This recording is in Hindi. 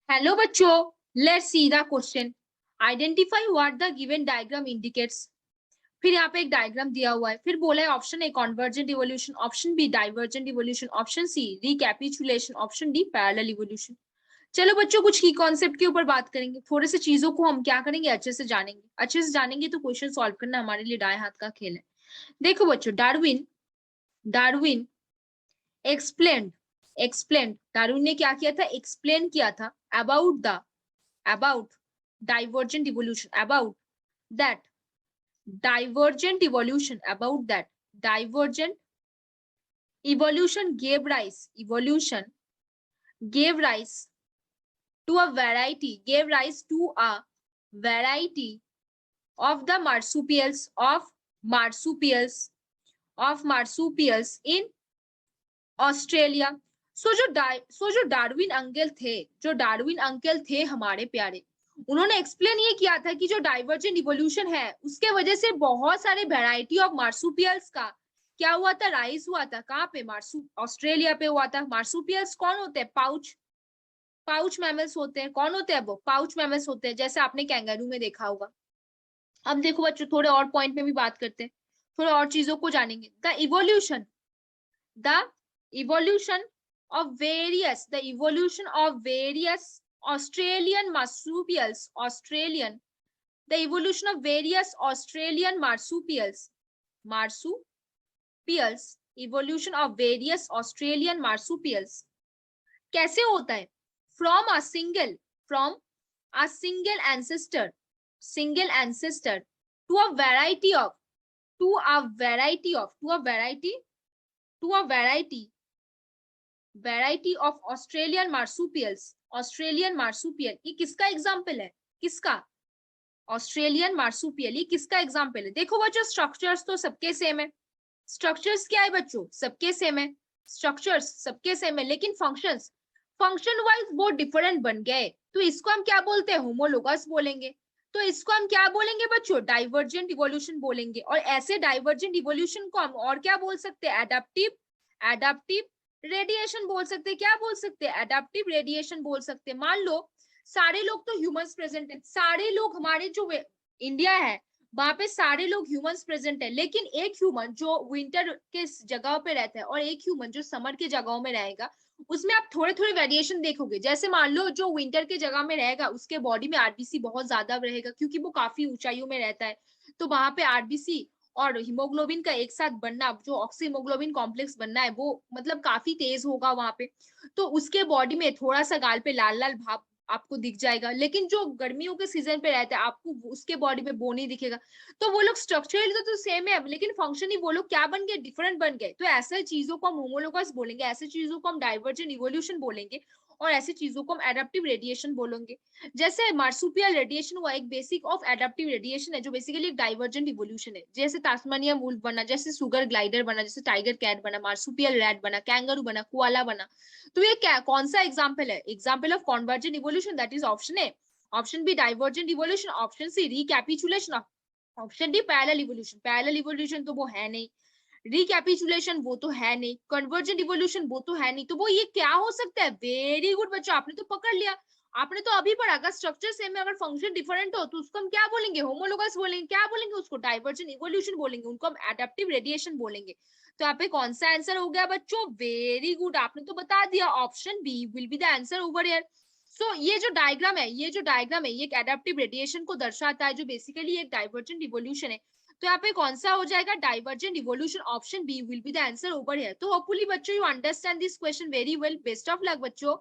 हेलो बच्चों, let's see the question. Identify what the given diagram indicates. फिर यहाँ पे एक डायग्राम दिया हुआ है, फिर बोला है option A convergent evolution, option B divergent evolution, option C recapitulation, option D parallel evolution. चलो बच्चों, कुछ की कॉन्सेप्ट के ऊपर बात करेंगे, थोड़े से चीजों को हम क्या करेंगे, अच्छे से जानेंगे तो क्वेश्चन सॉल्व करना हमारे लिए दाएं हाथ का खेल है। देखो बच्चों, डार्विन डार्विन एक्सप्लेन डार्विन ने क्या किया था, एक्सप्लेन किया था about divergent evolution, about that divergent evolution gave rise to a variety of the marsupials in Australia. जो डार्विन अंकल थे हमारे प्यारे, उन्होंने एक्सप्लेन ये किया था कि जो डाइवर्जेंट इवोल्यूशन है उसके वजह से बहुत सारे वेराइटी ऑफ मार्सुपियल्स का क्या हुआ था, राइज हुआ था। कहाँ पे? ऑस्ट्रेलिया पे हुआ था। मार्सुपियल्स कौन होते हैं? पाउच मैमल्स होते हैं। कौन होते हैं वो? पाउच मैमल्स होते हैं, जैसे आपने कैंगरू में देखा होगा। अब देखो बच्चों, थोड़े और पॉइंट में भी बात करते हैं, थोड़े और चीजों को जानेंगे। The evolution of various Australian marsupials कैसे होता है? from a single ancestor to a variety of Australian marsupial। ये किसका एग्जाम्पल है? किसका? Australian marsupial. ये किसका एग्जाम्पल है? देखो बच्चों, स्ट्रक्चर्स तो सबके सेम है। स्ट्रक्चर्स क्या है बच्चों? सबके सेम है। स्ट्रक्चर्स सबके सेम है, लेकिन फंक्शन वाइज बहुत डिफरेंट बन गए। तो इसको हम क्या बोलते हैं? होमोलोगस बोलेंगे। तो इसको हम क्या बोलेंगे बच्चों? डाइवर्जेंट इवोल्यूशन बोलेंगे। और ऐसे डाइवर्जेंट इवोल्यूशन को हम और क्या बोल सकते हैं? एडाप्टिव रेडिएशन बोल सकते हैं। क्या बोल सकते हैं? एडाप्टिव रेडिएशन बोल सकते हैं। मान लो सारे लोग तो ह्यूमंस प्रेजेंट है, सारे लोग हमारे जो इंडिया है वहां पे सारे लोग ह्यूमंस प्रेजेंट है, लेकिन एक ह्यूमन जो विंटर के जगह पे रहता है और एक ह्यूमन जो समर के जगहों में रहेगा, उसमें आप थोड़े थोड़े वेरिएशन देखोगे। जैसे मान लो जो विंटर के जगह में रहेगा उसके बॉडी में आरबीसी बहुत ज्यादा रहेगा, क्योंकि वो काफी ऊंचाइयों में रहता है। तो वहां पे आरबीसी और हीमोग्लोबिन का एक साथ बनना, जो ऑक्सीहीमोग्लोबिन कॉम्प्लेक्स बनना है, वो मतलब काफी तेज होगा वहां पे। तो उसके बॉडी में थोड़ा सा गाल पे लाल लाल भाव आपको दिख जाएगा, लेकिन जो गर्मियों के सीजन पे रहता है आपको उसके बॉडी में वो नहीं दिखेगा। तो वो लोग स्ट्रक्चरली तो सेम है, लेकिन फंक्शनली वो लोग क्या बन गए? डिफरेंट बन गए। तो ऐसे चीजों को हम होमोलोगस बोलेंगे, ऐसे चीजों को हम डाइवर्जेंट इवोल्यूशन बोलेंगे, और ऐसी चीजों को हम एडाप्टिव रेडिएशन बोलेंगे। जैसे मार्सुपियल रेडिएशन हुआ एक बेसिक ऑफ एडाप्टिव रेडिएशन है, जो बेसिकली एक डाइवर्जेंट इवोल्यूशन है। जैसे टास्मानियन वुल्फ बना, जैसे सुगर ग्लाइडर बना, जैसे टाइगर कैट बना, मार्सुपियल रैट बना, कैंगरू बना, कोआला बना। तो ये क्या कौन सा एग्जाम्पल है? Example of convergent evolution, that is option A. Option B divergent evolution, option C recapitulation, option D parallel evolution. Parallel evolution तो वो है नहीं, रिकैपिचुलेशन वो तो है नहीं, कन्वर्जेंट इवोल्यूशन वो तो है नहीं। तो वो ये क्या हो सकता है? वेरी गुड बच्चों, आपने तो पकड़ लिया। आपने तो अभी पढ़ा, अगर स्ट्रक्चर सेम है, अगर फंक्शन डिफरेंट हो तो उसको हम क्या बोलेंगे? होमोलोगस बोलेंगे। क्या बोलेंगे उसको? डाइवर्जेंट इवोल्यूशन बोलेंगे। उनको हम एडाप्टिव रेडिएशन बोलेंगे। तो यहाँ पे कौन सा आंसर हो गया बच्चों? वेरी गुड, आपने तो बता दिया, option B will be the answer over here. So ये जो डायग्राम है ये एक एडाप्टिव रेडिएशन को दर्शाता है, जो बेसिकली एक डाइवर्जेंट इवोल्यूशन है। तो यहाँ पे कौन सा हो जाएगा? Divergent evolution, option B will be the answer over here. तो होपफुली बच्चों you understand this question very well. Best of luck बच्चों।